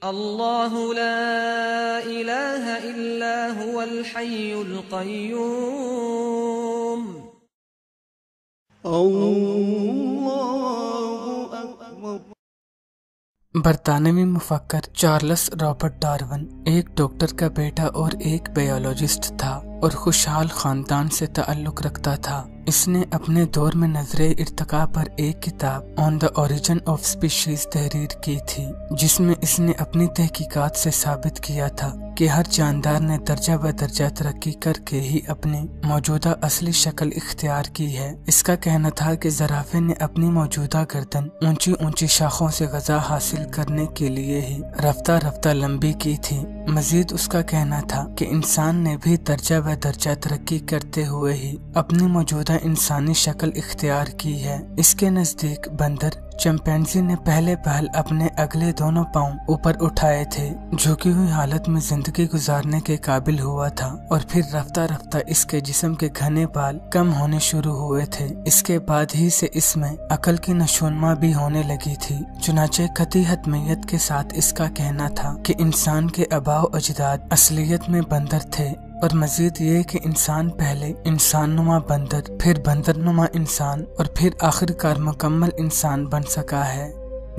اللہ لا الہ الا هو الحی القیوم اللہ اکبر۔ برطانوی مفکر چارلس رابرٹ ڈارون ایک ڈاکٹر کا بیٹا اور ایک بایولوجسٹ تھا اور خوشحال خاندان سے تعلق رکھتا تھا۔ اس نے اپنے دور میں نظر ارتقاء پر ایک کتاب آن دا اوریجن آف اسپیشیز تحریر کی تھی، جس میں اس نے اپنی تحقیقات سے ثابت کیا تھا کہ ہر جاندار نے درجہ بدرجہ ترقی کر کے ہی اپنی موجودہ اصلی شکل اختیار کی ہے۔ اس کا کہنا تھا کہ زرافے نے اپنی موجودہ گردن اونچی اونچی شاخوں سے غذا حاصل کرنے کے لیے ہی رفتہ رفتہ لمبی کی تھی۔ مزید اس کا کہنا تھا کہ انسان نے بھی درجہ بدرجہ ترقی کرتے ہوئے ہی اپنی موجودہ انسانی شکل اختیار کی ہے۔ اس کے نزدیک بندر چمپینزی نے پہلے پہل اپنے اگلے دونوں پاؤں اوپر اٹھائے تھے، جھکی ہوئی حالت میں زندگی گزارنے کے قابل ہوا تھا، اور پھر رفتہ رفتہ اس کے جسم کے گھنے بال کم ہونے شروع ہوئے تھے۔ اس کے بعد ہی سے اس میں عقل کی نشوونما بھی ہونے لگی تھی۔ چنانچہ قطعی حتمیت کے ساتھ اس کا کہنا تھا کہ انسان کے آباء و اجداد اصلیت میں بندر تھے، اور مزید یہ کہ انسان پہلے انسان نما بندر، پھر بندر نما انسان، اور پھر آخر کار مکمل انسان بن سکا ہے۔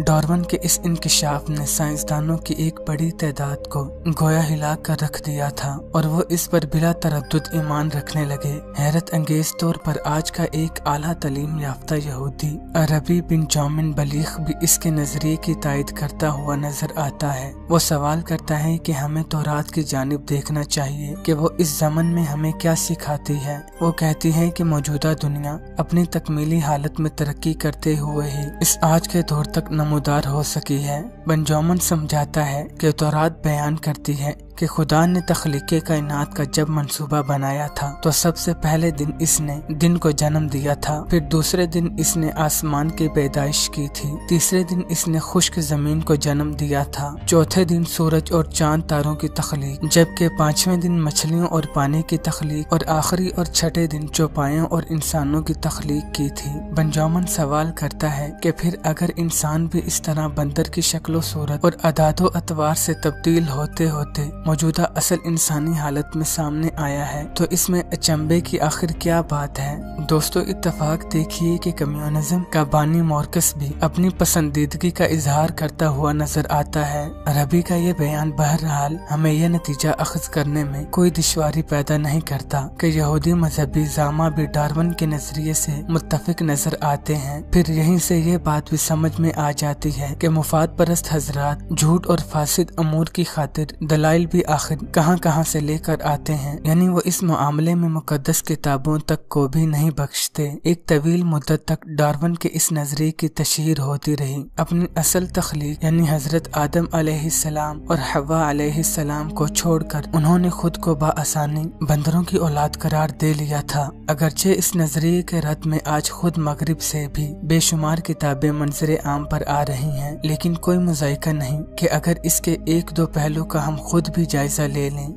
ڈارون کے اس انکشاف نے سائنسدانوں کی ایک بڑی تعداد کو گویا ہلا کر رکھ دیا تھا، اور وہ اس پر بلا تردد ایمان رکھنے لگے۔ حیرت انگیز طور پر آج کا ایک اعلیٰ تعلیم یافتہ یہودی عربی بنجامن بلیخ بھی اس کے نظریے کی تائید کرتا ہوا نظر آتا ہے۔ وہ سوال کرتا ہے کہ ہمیں تورات کی جانب دیکھنا چاہیے کہ وہ اس زمن میں ہمیں کیا سکھاتی ہے۔ وہ کہتی ہے کہ موجودہ دنیا اپنی تکمیلی حالت میں ترقی کرتے ہوئے ہی اس آج کے دور تک نمودار ہو سکی ہے۔ بنجامن سمجھاتا ہے کہ تورات بیان کرتی ہے کہ خدا نے تخلیق کائنات کا جب منصوبہ بنایا تھا تو سب سے پہلے دن اس نے دن کو جنم دیا تھا، پھر دوسرے دن اس نے آسمان کی پیدائش کی تھی، تیسرے دن اس نے خشک زمین کو جنم دیا تھا، چوتھے دن سورج اور چاند تاروں کی تخلیق، جبکہ پانچویں دن مچھلیوں اور پانی کی تخلیق، اور آخری اور چھٹے دن چوپایوں اور انسانوں کی تخلیق کی تھی۔ بنجامن سوال کرتا ہے کہ پھر اگر انسان بھی اس طرح بندر کی شکل و صورت اور اعداد و اطوار سے تبدیل ہوتے ہوتے موجودہ اصل انسانی حالت میں سامنے آیا ہے تو اس میں اچنبے کی آخر کیا بات ہے؟ دوستو اتفاق دیکھیے کہ کمیونزم کا بانی مارکس بھی اپنی پسندیدگی کا اظہار کرتا ہوا نظر آتا ہے۔ عربی کا یہ بیان بہرحال ہمیں یہ نتیجہ اخذ کرنے میں کوئی دشواری پیدا نہیں کرتا کہ یہودی مذہبی زعما بھی ڈارون کے نظریے سے متفق نظر آتے ہیں۔ پھر یہیں سے یہ بات بھی سمجھ میں آ جاتی ہے کہ مفاد پرست حضرات جھوٹ اور فاسد امور کی خاطر دلائل بھی آخر کہاں کہاں سے لے کر آتے ہیں، یعنی وہ اس معاملے میں مقدس کتابوں تک کو بھی نہیں بخشتے۔ ایک طویل مدت تک ڈارون کے اس نظریے کی تشہیر ہوتی رہی۔ اپنی اصل تخلیق یعنی حضرت آدم علیہ السلام اور حوا علیہ السلام کو چھوڑ کر انہوں نے خود کو بآسانی بندروں کی اولاد قرار دے لیا تھا۔ اگرچہ اس نظریے کے رد میں آج خود مغرب سے بھی بے شمار کتابیں منظر عام پر آ رہی ہیں، لیکن کوئی مذائقہ نہیں کہ اگر اس کے ایک دو پہلو کا ہم خود بھی جائزہ لے لیں۔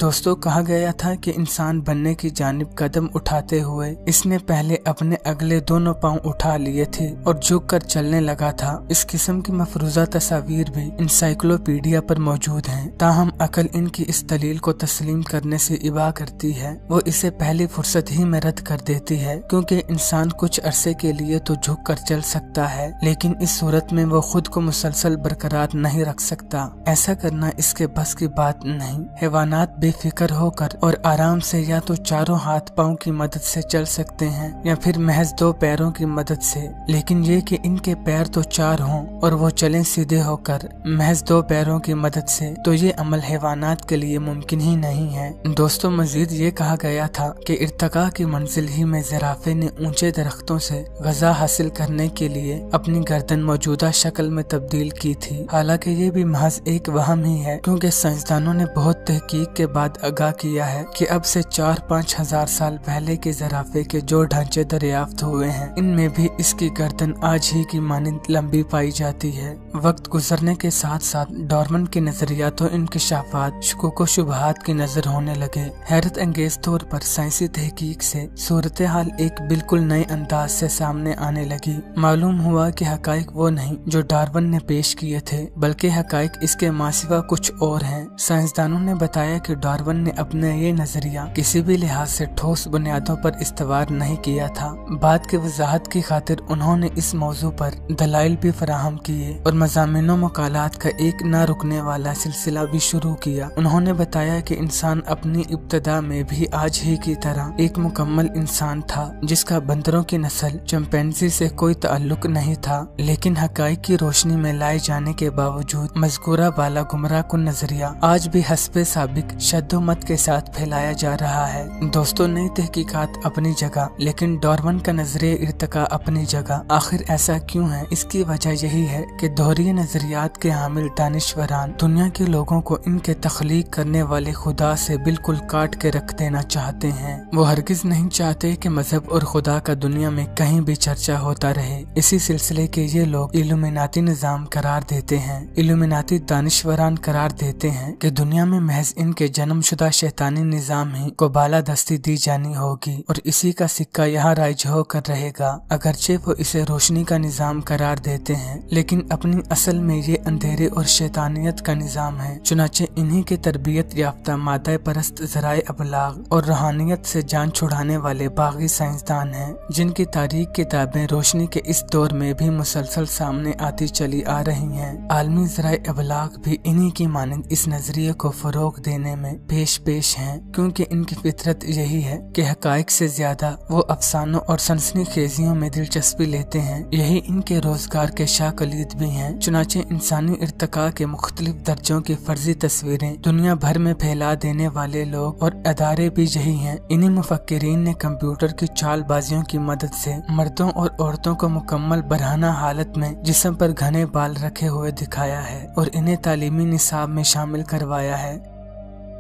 دوستو کہا گیا تھا کہ انسان بننے کی جانب قدم اٹھاتے ہوئے اس نے پہلے اپنے اگلے دونوں پاؤں اٹھا لیے تھے اور جھک کر چلنے لگا تھا۔ اس قسم کی مفروضہ تصاویر بھی انسائکلوپیڈیا پر موجود ہیں، تاہم عقل ان کی اس دلیل کو تسلیم کرنے سے ابا کرتی ہے۔ وہ اسے پہلی فرصت ہی میں رد کر دیتی ہے، کیونکہ انسان کچھ عرصے کے لیے تو جھک کر چل سکتا ہے، لیکن اس صورت میں وہ خود کو مسلسل برقرار نہیں رکھ سکتا۔ ایسا کرنا اس کے بس کی بات نہیں۔ حیوانات بے فکر ہو کر اور آرام سے یا تو چاروں ہاتھ پاؤں کی مدد سے چل سکتے ہیں یا پھر محض دو پیروں کی مدد سے، لیکن یہ کہ ان کے پیر تو چار ہوں اور وہ چلیں سیدھے ہو کر محض دو پیروں کی مدد سے، تو یہ عمل حیوانات کے لیے ممکن ہی نہیں ہے۔ دوستو مزید یہ کہا گیا تھا کہ ارتقاء کی منزل ہی میں زرافے نے اونچے درختوں سے غذا حاصل کرنے کے لیے اپنی گردن موجودہ شکل میں تبدیل کی تھی، حالانکہ یہ بھی محض ایک وہم ہی ہے، کیونکہ سائنسدانوں نے بہت تحقیق کے के बाद आगाह किया है कि अब से 4-5 हजार साल पहले के ज़राफ़े के जो ढांचे दरियाफ्त हुए हैं, इनमें भी इसकी गर्दन आज ही की मानिंद लंबी पाई जाती है। वक्त गुजरने के साथ साथ डार्विन के नजरियात और इंकशाफात शुकूक व शुबहात की नजर होने लगे। हैरत अंगेज तौर पर साइंसी तहकीक से सूरत हाल एक बिल्कुल नए अंदाज से सामने आने लगी। मालूम हुआ कि हकाइक वो नहीं जो डार्विन ने पेश किए थे, बल्कि हकाइक इसके मासिवा कुछ और हैं। साइंसदानों ने बताया कि डार्विन ने अपना ये नजरिया किसी भी लिहाज से ठोस बुनियादों पर इस्तवार नहीं किया था। बात की वजाहत की खातिर उन्होंने इस मौजू पर दलाइल भी फराहम किए और मज़ामीनों मकालात का एक न रुकने वाला सिलसिला भी शुरू किया। उन्होंने बताया कि इंसान अपनी इब्तदा में भी आज ही की तरह एक मुकम्मल इंसान था, जिसका बंदरों की नस्ल चिंपैंजी से कोई ताल्लुक नहीं था। लेकिन हकाइक की रोशनी में लाए जाने के बावजूद मज़कूरा बाला गुमराह कुन नजरिया आज भी हस्बे साबिक शद्दोमत के साथ फैलाया जा रहा है। दोस्तों, नई तहकीकात अपनी जगह, लेकिन डार्विन का नजरिया इर्तका अपनी जगह। आखिर ऐसा क्यों है? इसकी वजह यही है कि दोहरी नजरियात के हामिल दानिश्वरान दुनिया के लोगों को इनके तख्लीक करने वाले खुदा से बिल्कुल काट के रख देना चाहते हैं। वो हरगिज नहीं चाहते कि मजहब और खुदा का दुनिया में कहीं भी चर्चा होता रहे। इसी सिलसिले के ये लोग इल्यूमिनाती निजाम करार देते हैं। इल्यूमिनाती दानिश्वरान करार देते हैं कि दुनिया में महज इनके जन्मशुदा शैतानी निजाम ही को बालादस्ती दी जानी होगी और इसी का सिक्का यहाँ राइज होकर रहेगा। अगरचे वो इसे रोशनी का निजाम करार देते हैं, लेकिन अपनी असल में ये अंधेरे और शैतानियत का निजाम है। चुनाचे इन्हीं के तरबियत याफ्ता मादा परस्त ज़राए अबलाग और रूहानियत से जान छुड़ाने वाले बागी साइंसदान हैं, जिनकी तारीख किताबें रोशनी के इस दौर में भी मुसलसल सामने आती चली आ रही हैं। आलमी ज़राए अबलाग भी इन्हीं की मानंद इस नजरिए को फरोग देने में पेश हैं, क्योंकि इनकी फितरत यही है कि हकाइक से ज्यादा वो अफसानों और सनसनीखेजियों में दिलचस्पी लेते हैं। यही इनके रोजगार के शाकलीद भी हैं। चुनाचे इंसानी इर्तका के मुख्तलिफ दर्जों की फर्जी तस्वीरें दुनिया भर में फैला देने वाले लोग और अदारे भी यही हैं। इन्हीं मुफक्किरीन ने कंप्यूटर की चालबाजियों की मदद से मर्दों और औरतों को मुकम्मल बरहाना हालत में जिस्म पर घने बाल रखे हुए दिखाया है और इन्हें तालीमी निसाब में शामिल करवाया है।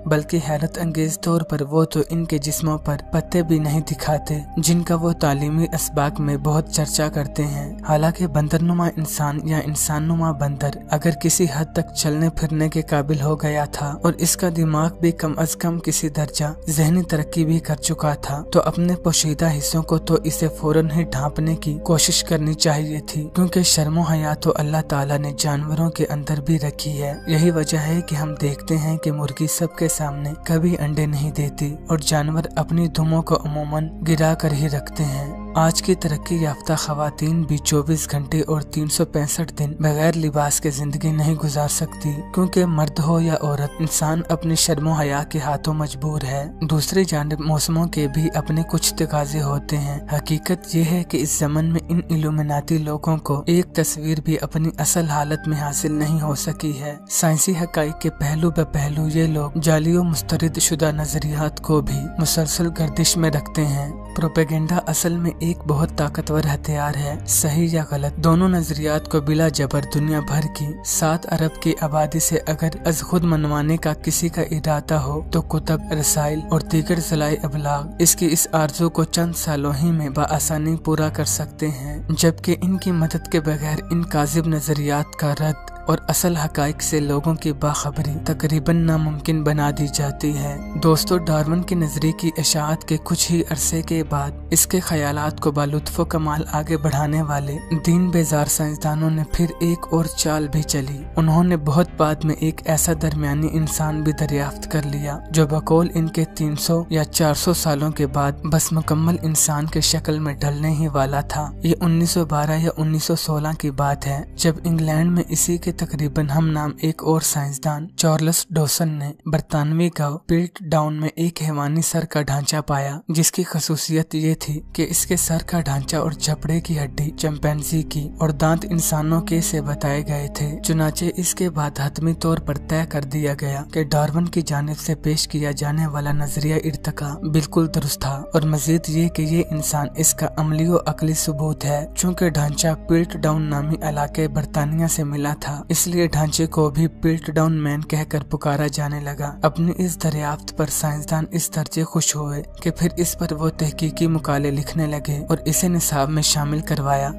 बल्कि हैरत अंगेज तौर पर वो तो इनके जिस्मों पर पत्ते भी नहीं दिखाते, जिनका वो तालीमी असबाक में बहुत चर्चा करते हैं। हालांकि बंदरनुमा इंसान या इंसानुमा बंदर अगर किसी हद तक चलने फिरने के काबिल हो गया था और इसका दिमाग भी कम अज कम किसी दर्जा जहनी तरक्की भी कर चुका था, तो अपने पोशीदा हिस्सों को तो इसे फौरन ही ढांपने की कोशिश करनी चाहिए थी, क्योंकि शर्मो हया तो अल्लाह ताला ने जानवरों के अंदर भी रखी है। यही वजह है कि हम देखते हैं कि मुर्गी सबके सामने कभी अंडे नहीं देती और जानवर अपनी दुमों को अमूमन गिरा कर ही रखते हैं। आज की तरक्की याफ्ता खवातीन भी 24 घंटे और 365 दिन बगैर लिबास के जिंदगी नहीं गुजार सकती, क्योंकि मर्द हो या औरत इंसान अपनी शर्मो हया के हाथों मजबूर है। दूसरी जानिब मौसमों के भी अपने कुछ तकाजे होते हैं। हकीकत ये है कि इस जमन में इन इल्यूमिनाती लोगों को एक तस्वीर भी अपनी असल हालत में हासिल नहीं हो सकी है। साइंसी हकाइक के पहलू ब पहलू ये लोग जाली और मुस्तरद शुदा नजरियात को भी मुसलसल गर्दिश में रखते हैं। प्रोपेगेंडा असल में एक बहुत ताकतवर हथियार है। सही या गलत दोनों नजरियात को बिला जबर दुनिया भर की 7 अरब की आबादी से अगर अज खुद मनवाने का किसी का इरादा हो तो कुतब, रसाइल और दीगर ज़राए अबलाग इसकी इस आरज़ू को चंद सालों ही में बआसानी पूरा कर सकते हैं, जबकि इनकी मदद के बगैर इन काजिब नजरियात का रद्द और असल हकाइक से लोगों की बाखबरी तकरीबन नामुमकिन बना दी जाती है। दोस्तों, डार्विन के नजरिए की इशाअत के कुछ ही अरसे के बाद इसके ख्यालात को बालुत्फ़ो कमाल आगे बढ़ाने वाले दीन बेजार साइंसदानों ने फिर एक और चाल भी चली। उन्होंने बहुत बाद में एक ऐसा दरमियानी इंसान भी दरियाफ्त कर लिया जो बकौल इनके 300 या 400 सालों के बाद बस मुकम्मल इंसान के शक्ल में ढलने ही वाला था। ये 1912 या 1916 की बात है, जब इंग्लैंड में इसी के तकरीबन हम नाम एक और साइंसदान चार्ल्स डॉसन ने बरतानवी गांव पिल्टडाउन में एक हैवानी सर का ढांचा पाया, जिसकी खसूसियत ये थी कि इसके सर का ढांचा और जबड़े की हड्डी चिंपैंजी की और दांत इंसानों के से बताए गए थे। चुनाचे इसके बाद हतमी तौर पर तय कर दिया गया कि डार्विन की जानिब से पेश किया जाने वाला नजरिया इर्तका बिल्कुल दुरुस्त था और मजीद ये कि ये इंसान इसका अमली और अकली सबूत है, चूँकि ढांचा पिल्टडाउन नामी इलाके बरतानिया से मिला था। इसलिए ढांचे को भी पिल्टडाउन मैन कहकर पुकारा जाने लगा। अपनी इस दरियाफ्त पर साइंसदान इस दर्जे खुश हुए कि फिर इस पर वो तहकीकी मुकाले लिखने लगे और इसे निसाब में शामिल करवाया।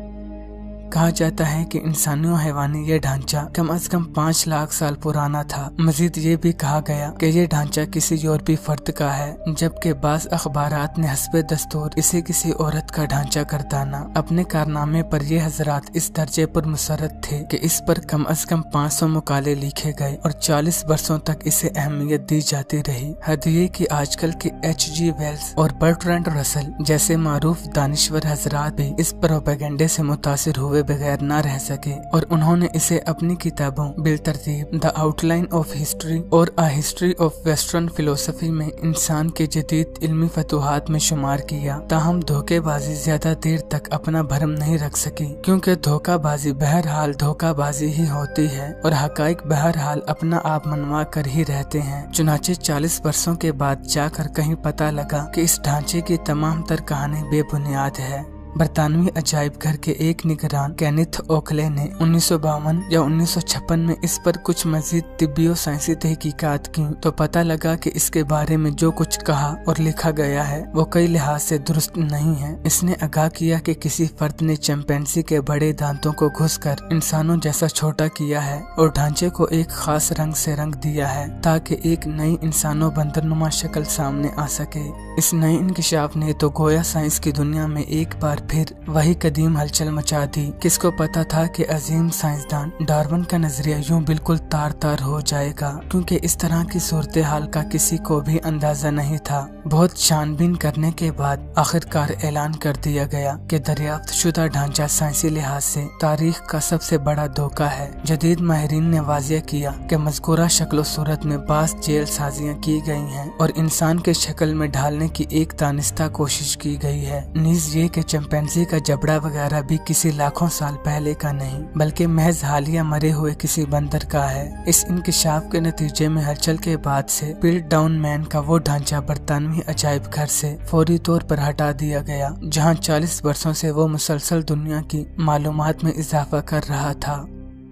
कहा जाता है कि इंसानी और हैवानी ये ढांचा कम से कम 5 लाख साल पुराना था। मजीद ये भी कहा गया कि ये ढांचा किसी यूरोपीय फर्द का है, जबकि बाज़ अखबारात ने हस्बे दस्तूर इसे किसी औरत का ढांचा करताना। अपने कारनामे पर ये हजरात इस दर्जे पर मुसर्रत थे कि इस पर कम से कम 500 मुकाले लिखे गए और 40 वर्षों तक इसे अहमियत दी जाती रही। हद ये कि आजकल के H.G. वेल्स और बर्ट्रैंड रसल जैसे मारूफ दानिश्वर हजरात भी इस प्रोपेगेंडे से मुतासिर हुए बगैर न रह सके और उन्होंने इसे अपनी किताबों बिलतरतीब द आउटलाइन ऑफ हिस्ट्री और a history of western philosophy में इंसान के जदीद इल्मी फतूहात में शुमार किया। ताहम धोखेबाजी ज्यादा देर तक अपना भरम नहीं रख सकी, क्योंकि धोखाबाजी बहरहाल धोखाबाजी ही होती है और हकाइक बहरहाल अपना आप मनवा कर ही रहते हैं। चुनाचे 40 वर्षों के बाद जाकर कहीं पता लगा कि इस ढांचे की तमाम तर कहानी बेबुनियाद है। बरतानवी अजायब घर के एक निगरान केनिथ ओकले ने 1952 या 1956 में इस पर कुछ मजीद तिब्बी और साइंसी तहकीकात की तो पता लगा कि इसके बारे में जो कुछ कहा और लिखा गया है वो कई लिहाज से दुरुस्त नहीं है। इसने आगाह किया कि किसी फर्द ने चिंपैंजी के बड़े दांतों को घुसकर इंसानों जैसा छोटा किया है और ढांचे को एक खास रंग से रंग दिया है ताकि एक नई इंसानों बंदरनुमा शक्ल सामने आ सके। इस नए इंकिशाफ ने तो गोया साइंस की दुनिया में एक बार फिर वही कदीम हलचल मचा दी। किसको पता था कि अजीम साइंसदान डार्विन का नजरिया यूं बिल्कुल तार तार हो जाएगा, क्योंकि इस तरह की सूरत हाल का किसी को भी अंदाजा नहीं था। बहुत छानबीन करने के बाद आखिरकार ऐलान कर दिया गया कि दरियाफ्त शुदा ढांचा साइंसी लिहाज से तारीख का सबसे बड़ा धोखा है। जदीद माहिरीन ने वाजिया किया कि मज़कूरा शक्ल सूरत में बास जेल साजियाँ की गई हैं और इंसान के शक्ल में ढालने की एक दानिस्ता कोशिश की गई है। नीज ये कि चिंपैंजी का जबड़ा वगैरह भी किसी लाखों साल पहले का नहीं बल्कि महज हालिया मरे हुए किसी बंदर का है। इस इंकिशाफ के नतीजे में हलचल के बाद से पिल्टडाउन मैन का वो ढांचा बरतानवी अजायब घर से फौरी तौर पर हटा दिया गया, जहां 40 वर्षों से वो मुसलसल दुनिया की मालूमात में इजाफा कर रहा था।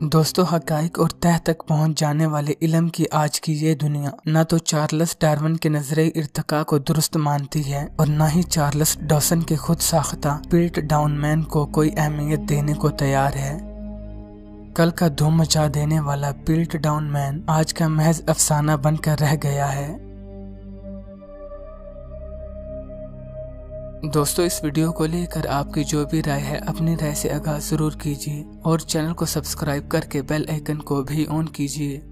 दोस्तों, हकाइक और तह तक पहुंच जाने वाले इल्म की आज की ये दुनिया न तो चार्ल्स डार्विन के नजरे इर्तिका को दुरुस्त मानती है और न ही चार्ल्स डॉसन के खुद साख्ता पिल्टडाउन मैन को कोई अहमियत देने को तैयार है। कल का धूम मचा देने वाला पिल्टडाउन मैन आज का महज अफसाना बनकर रह गया है। दोस्तों, इस वीडियो को लेकर आपकी जो भी राय है अपनी राय से आगाह जरूर कीजिए और चैनल को सब्सक्राइब करके बेल आइकन को भी ऑन कीजिए।